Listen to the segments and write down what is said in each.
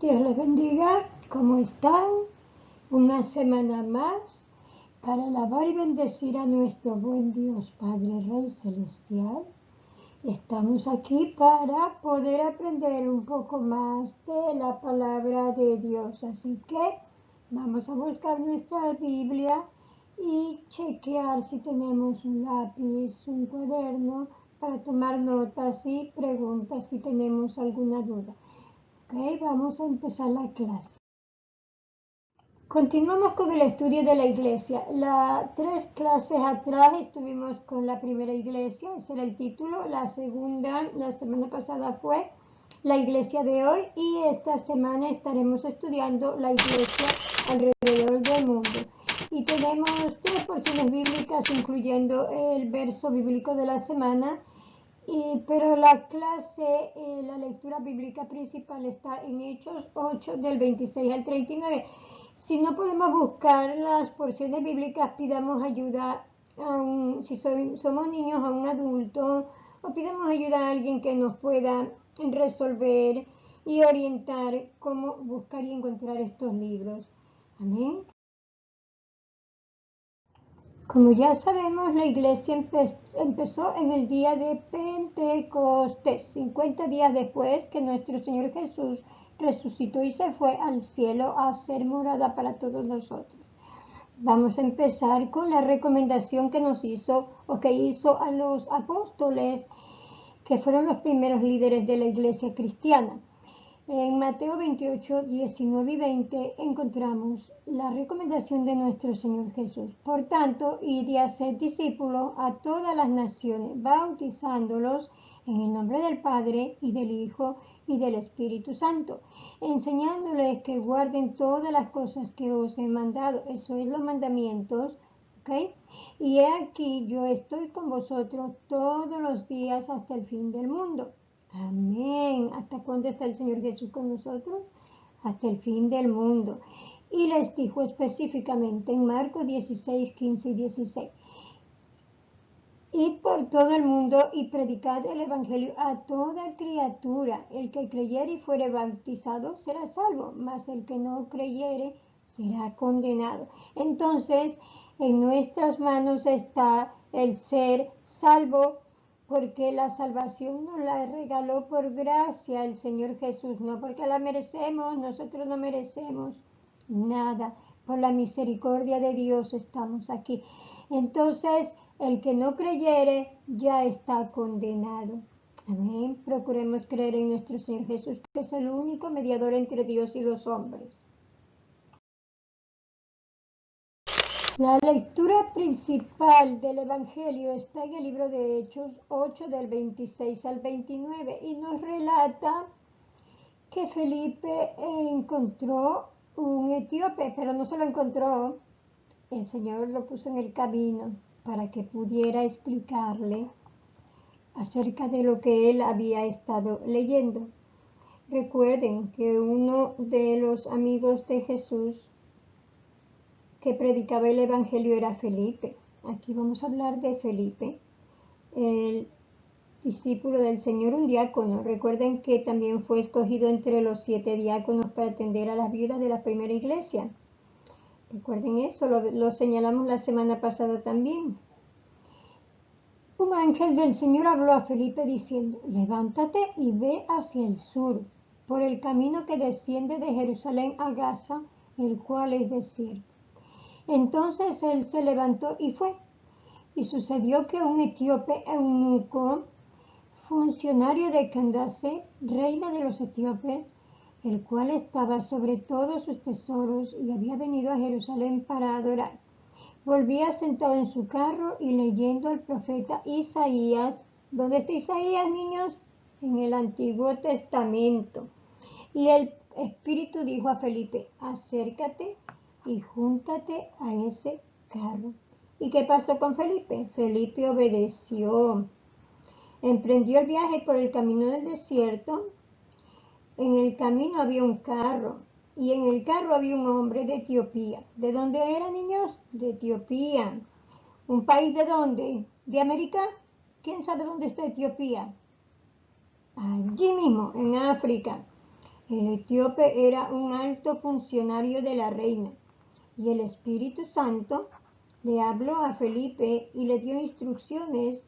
Dios les bendiga. ¿Cómo están? Una semana más para alabar y bendecir a nuestro buen Dios, Padre Rey Celestial. Estamos aquí para poder aprender un poco más de la palabra de Dios. Así que vamos a buscar nuestra Biblia y chequear si tenemos un lápiz, un cuaderno para tomar notas y preguntas si tenemos alguna duda. Ok, vamos a empezar la clase. Continuamos con el estudio de la iglesia. 3 clases atrás estuvimos con la primera iglesia, ese era el título. La segunda, la semana pasada fue la iglesia de hoy y esta semana estaremos estudiando la iglesia alrededor del mundo. Y tenemos 3 porciones bíblicas, incluyendo el verso bíblico de la semana. Pero la clase, la lectura bíblica principal está en Hechos 8 del 26 al 39. Si no podemos buscar las porciones bíblicas, pidamos ayuda si somos niños, a un adulto, o pidamos ayuda a alguien que nos pueda resolver y orientar cómo buscar y encontrar estos libros. Amén. Como ya sabemos, la iglesia empezó en el día de Pentecostés, 50 días después que nuestro Señor Jesús resucitó y se fue al cielo a hacer morada para todos nosotros. Vamos a empezar con la recomendación que nos hizo o que hizo a los apóstoles, que fueron los primeros líderes de la iglesia cristiana. En Mateo 28, 19 y 20 encontramos la recomendación de nuestro Señor Jesús. Por tanto, id y haced discípulos a todas las naciones, bautizándolos en el nombre del Padre y del Hijo y del Espíritu Santo, enseñándoles que guarden todas las cosas que os he mandado. Eso es los mandamientos, ¿ok? Y he aquí, yo estoy con vosotros todos los días hasta el fin del mundo. Amén. ¿Hasta cuándo está el Señor Jesús con nosotros? Hasta el fin del mundo. Y les dijo específicamente en Marcos 16, 15 y 16. Id por todo el mundo y predicad el Evangelio a toda criatura. El que creyere y fuere bautizado será salvo, mas el que no creyere será condenado. Entonces, en nuestras manos está el ser salvo, porque la salvación nos la regaló por gracia el Señor Jesús, no porque la merecemos, nosotros no merecemos nada. Por la misericordia de Dios estamos aquí. Entonces, el que no creyere ya está condenado. Amén. Procuremos creer en nuestro Señor Jesús, que es el único mediador entre Dios y los hombres. La lectura principal del Evangelio está en el libro de Hechos 8 del 26 al 29 y nos relata que Felipe encontró un etíope, pero no se lo encontró, el Señor lo puso en el camino para que pudiera explicarle acerca de lo que él había estado leyendo. Recuerden que uno de los amigos de Jesús que predicaba el Evangelio era Felipe. Aquí vamos a hablar de Felipe, el discípulo del Señor, un diácono. Recuerden que también fue escogido entre los 7 diáconos para atender a las viudas de la primera iglesia. Recuerden eso, lo señalamos la semana pasada también. Un ángel del Señor habló a Felipe diciendo: levántate y ve hacia el sur, por el camino que desciende de Jerusalén a Gaza, el cual es desierto. Entonces él se levantó y fue. Y sucedió que un etíope eunuco, funcionario de Candace, reina de los etíopes, el cual estaba sobre todos sus tesoros y había venido a Jerusalén para adorar, volvía sentado en su carro y leyendo al profeta Isaías. ¿Dónde está Isaías, niños? En el Antiguo Testamento. Y el Espíritu dijo a Felipe: acércate y júntate a ese carro. ¿Y qué pasó con Felipe? Felipe obedeció. Emprendió el viaje por el camino del desierto. En el camino había un carro y en el carro había un hombre de Etiopía. ¿De dónde eran, niños? De Etiopía. ¿Un país de dónde? ¿De América? ¿Quién sabe dónde está Etiopía? Allí mismo, en África. El etíope era un alto funcionario de la reina y el Espíritu Santo le habló a Felipe y le dio instrucciones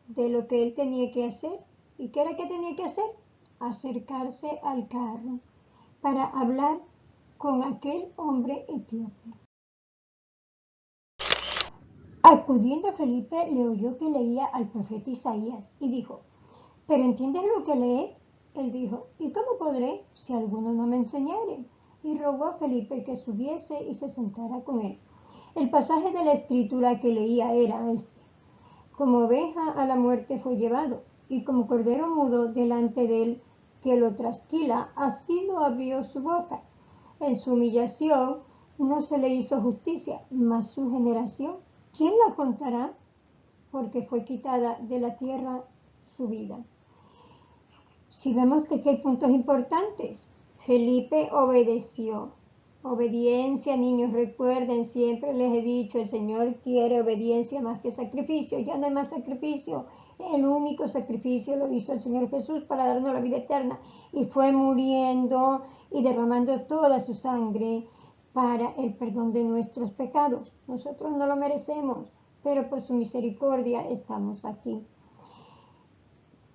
de lo que él tenía que hacer. ¿Y qué era que tenía que hacer? Acercarse al carro para hablar con aquel hombre etíope. Acudiendo Felipe le oyó que leía al profeta Isaías y dijo: ¿pero entiendes lo que lees? Él dijo: ¿y cómo podré si alguno no me enseñare? Y rogó a Felipe que subiese y se sentara con él. El pasaje de la escritura que leía era este: como oveja a la muerte fue llevado, y como cordero mudo delante de él que lo trasquila, así no abrió su boca. En su humillación no se le hizo justicia, mas su generación, ¿quién la contará? Porque fue quitada de la tierra su vida. Si vemos que aquí hay puntos importantes. Felipe obedeció. Obediencia, niños, recuerden, siempre les he dicho, el Señor quiere obediencia más que sacrificio. Ya no hay más sacrificio. El único sacrificio lo hizo el Señor Jesús para darnos la vida eterna. Y fue muriendo y derramando toda su sangre para el perdón de nuestros pecados. Nosotros no lo merecemos, pero por su misericordia estamos aquí.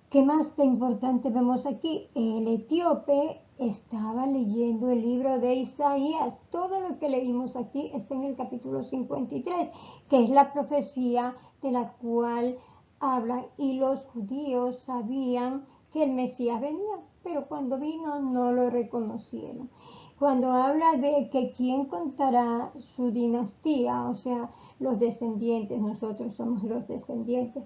¿Qué más de importante vemos aquí? El etíope estaba leyendo el libro de Isaías. Todo lo que leímos aquí está en el capítulo 53, que es la profecía de la cual hablan, y los judíos sabían que el Mesías venía, pero cuando vino no lo reconocieron. Cuando habla de que quién contará su dinastía, o sea, los descendientes, nosotros somos los descendientes.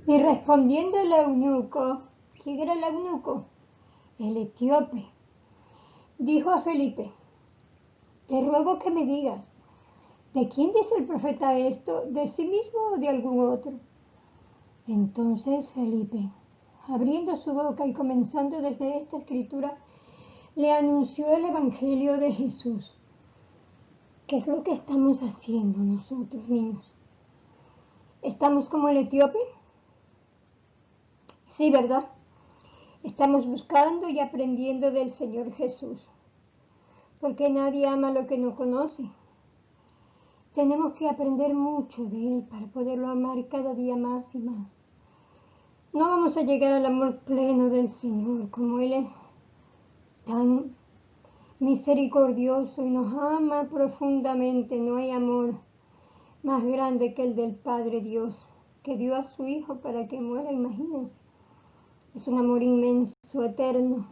Y respondiendo el eunuco, ¿quién era el eunuco? El etíope. Dijo a Felipe: te ruego que me digas, ¿de quién dice el profeta esto? ¿De sí mismo o de algún otro? Entonces Felipe, abriendo su boca y comenzando desde esta escritura, le anunció el evangelio de Jesús. ¿Qué es lo que estamos haciendo nosotros, niños? ¿Estamos como el etíope? Sí, ¿verdad? Estamos buscando y aprendiendo del Señor Jesús, porque nadie ama lo que no conoce. Tenemos que aprender mucho de Él para poderlo amar cada día más y más. No vamos a llegar al amor pleno del Señor, como Él es tan misericordioso y nos ama profundamente. No hay amor más grande que el del Padre Dios, que dio a su Hijo para que muera, imagínense. Es un amor inmenso, eterno.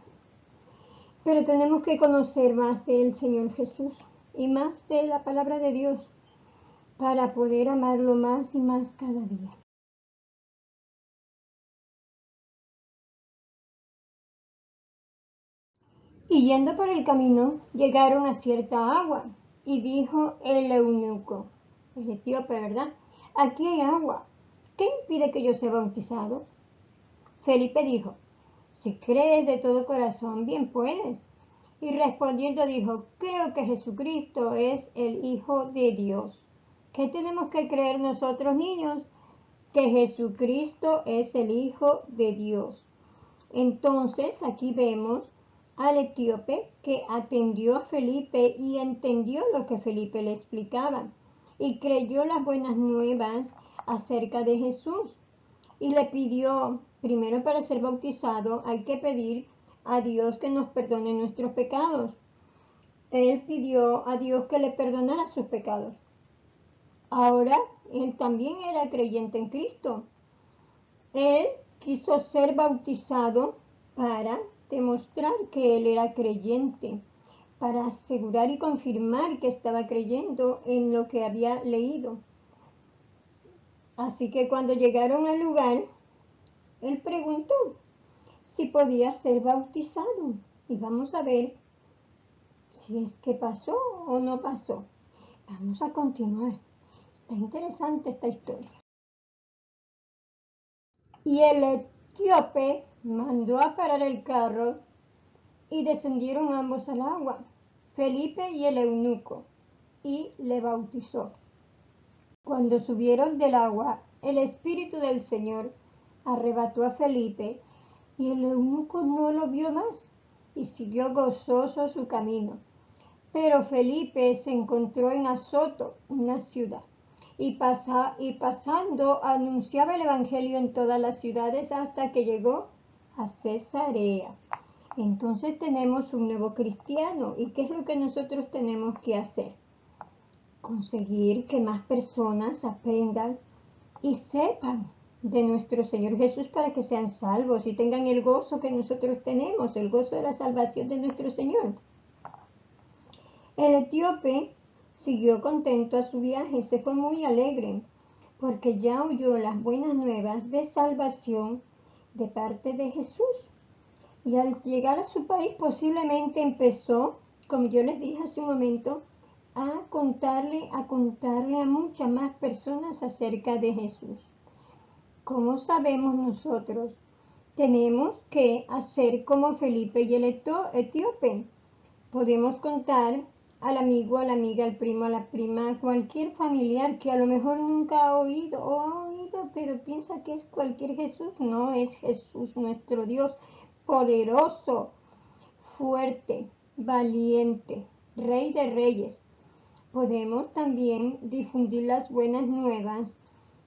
Pero tenemos que conocer más del Señor Jesús y más de la palabra de Dios para poder amarlo más y más cada día. Y yendo por el camino, llegaron a cierta agua, y dijo el eunuco, el etíope, ¿verdad? Aquí hay agua, ¿qué impide que yo sea bautizado? Felipe dijo: si crees de todo corazón, bien puedes. Y respondiendo dijo: creo que Jesucristo es el Hijo de Dios. ¿Qué tenemos que creer nosotros, niños? Que Jesucristo es el Hijo de Dios. Entonces aquí vemos al etíope que atendió a Felipe y entendió lo que Felipe le explicaba y creyó las buenas nuevas acerca de Jesús y le pidió, primero, para ser bautizado hay que pedir a Dios que nos perdone nuestros pecados. Él pidió a Dios que le perdonara sus pecados. Ahora él también era creyente en Cristo. Él quiso ser bautizado para demostrar que él era creyente, para asegurar y confirmar que estaba creyendo en lo que había leído. Así que cuando llegaron al lugar, él preguntó si podía ser bautizado. Y vamos a ver si es que pasó o no pasó. Vamos a continuar. Está interesante esta historia. Y el etíope mandó a parar el carro y descendieron ambos al agua, Felipe y el eunuco, y le bautizó. Cuando subieron del agua, el Espíritu del Señor arrebató a Felipe Y el eunuco no lo vio más y siguió gozoso su camino. Pero Felipe se encontró en Azoto, una ciudad, y pasando anunciaba el Evangelio en todas las ciudades hasta que llegó a Cesarea. Entonces tenemos un nuevo cristiano. ¿Y qué es lo que nosotros tenemos que hacer? Conseguir que más personas aprendan y sepan de nuestro Señor Jesús para que sean salvos y tengan el gozo que nosotros tenemos, el gozo de la salvación de nuestro Señor. El etíope siguió contento a su viaje, se fue muy alegre, porque ya oyó las buenas nuevas de salvación de parte de Jesús. Y al llegar a su país posiblemente empezó, como yo les dije hace un momento, a contarle a muchas más personas acerca de Jesús. ¿Cómo sabemos nosotros? Tenemos que hacer como Felipe y el etíope. Podemos contar al amigo, a la amiga, al primo, a la prima, a cualquier familiar que a lo mejor nunca ha oído o ha oído, pero piensa que es cualquier Jesús. No, es Jesús nuestro Dios, poderoso, fuerte, valiente, Rey de Reyes. Podemos también difundir las buenas nuevas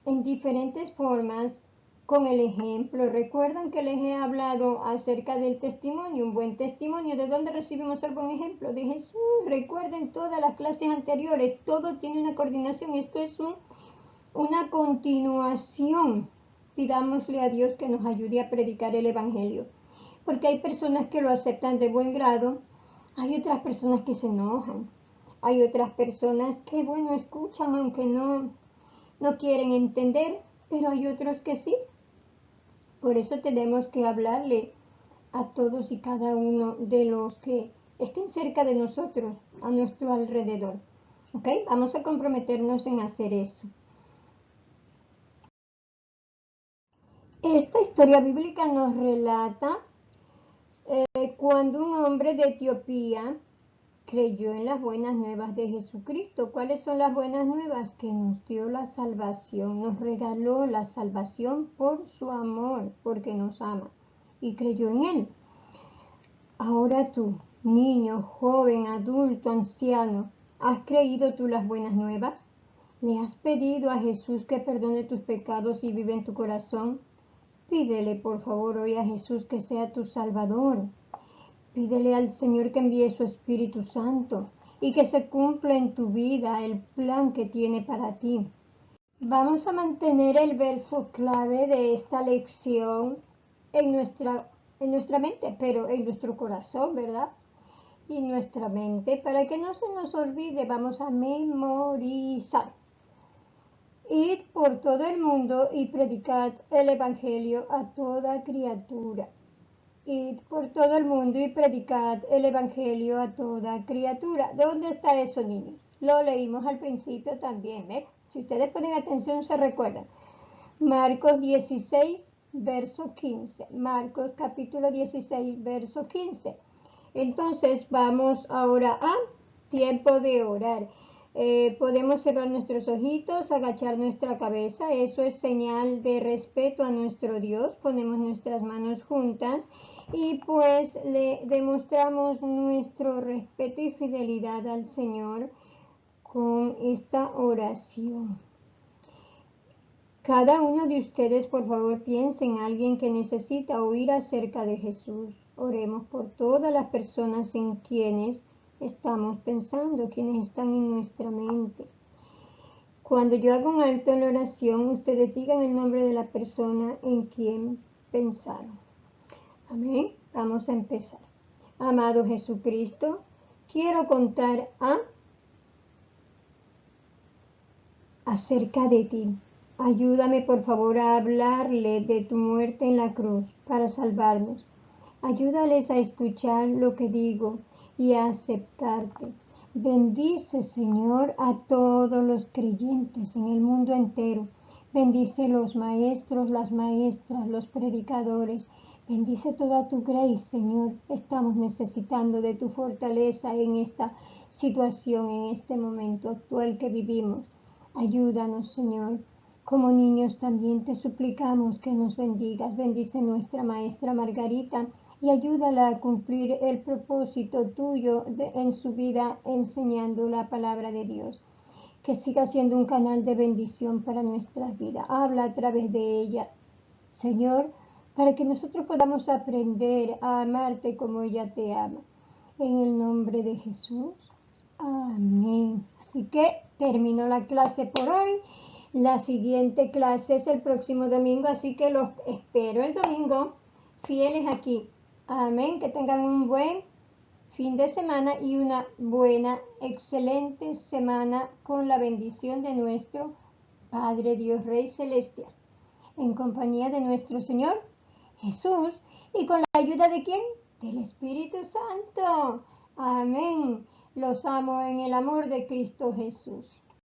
en diferentes formas con el ejemplo. Recuerdan que les he hablado acerca del testimonio, un buen testimonio. ¿De dónde recibimos el buen ejemplo? De Jesús. Recuerden todas las clases anteriores, todo tiene una coordinación. Esto es una continuación. Pidámosle a Dios que nos ayude a predicar el Evangelio, porque hay personas que lo aceptan de buen grado, hay otras personas que se enojan, hay otras personas que, bueno, escuchan aunque no quieren entender, pero hay otros que sí. Por eso tenemos que hablarle a todos y cada uno de los que estén cerca de nosotros, a nuestro alrededor. ¿Ok? Vamos a comprometernos en hacer eso. Esta historia bíblica nos relata cuando un hombre de Etiopía creyó en las buenas nuevas de Jesucristo. ¿Cuáles son las buenas nuevas? Que nos dio la salvación, nos regaló la salvación por su amor, porque nos ama y creyó en Él. Ahora tú, niño, joven, adulto, anciano, ¿has creído tú las buenas nuevas? ¿Le has pedido a Jesús que perdone tus pecados y vive en tu corazón? Pídele por favor hoy a Jesús que sea tu Salvador. Pídele al Señor que envíe su Espíritu Santo y que se cumpla en tu vida el plan que tiene para ti. Vamos a mantener el verso clave de esta lección en nuestra mente, pero en nuestro corazón, ¿verdad? Y nuestra mente, para que no se nos olvide, vamos a memorizar. Id por todo el mundo y predicad el Evangelio a toda criatura. Id por todo el mundo y predicad el Evangelio a toda criatura. ¿Dónde está eso, niños? Lo leímos al principio también, ¿eh? Si ustedes ponen atención, se recuerdan. Marcos 16, verso 15. Marcos capítulo 16, verso 15. Entonces vamos ahora a tiempo de orar. Podemos cerrar nuestros ojitos, agachar nuestra cabeza. Eso es señal de respeto a nuestro Dios. Ponemos nuestras manos juntas y pues le demostramos nuestro respeto y fidelidad al Señor con esta oración. Cada uno de ustedes, por favor, piense en alguien que necesita oír acerca de Jesús. Oremos por todas las personas en quienes estamos pensando, quienes están en nuestra mente. Cuando yo hago un alto en la oración, ustedes digan el nombre de la persona en quien pensaron. Amén. Vamos a empezar. Amado Jesucristo, quiero contar acerca de ti. Ayúdame por favor a hablarle de tu muerte en la cruz para salvarnos. Ayúdales a escuchar lo que digo y a aceptarte. Bendice, Señor, a todos los creyentes en el mundo entero. Bendice los maestros, las maestras, los predicadores. Bendice toda tu gracia, Señor. Estamos necesitando de tu fortaleza en esta situación, en este momento actual que vivimos. Ayúdanos, Señor. Como niños también te suplicamos que nos bendigas. Bendice nuestra maestra Margarita y ayúdala a cumplir el propósito tuyo en su vida enseñando la palabra de Dios. Que siga siendo un canal de bendición para nuestras vidas. Habla a través de ella, Señor, para que nosotros podamos aprender a amarte como ella te ama. En el nombre de Jesús. Amén. Así que terminó la clase por hoy. La siguiente clase es el próximo domingo, así que los espero el domingo fieles aquí. Amén. Que tengan un buen fin de semana y una buena, excelente semana con la bendición de nuestro Padre Dios Rey Celestial, en compañía de nuestro Señor Jesús y con la ayuda de ¿quién? Del Espíritu Santo. Amén. Los amo en el amor de Cristo Jesús.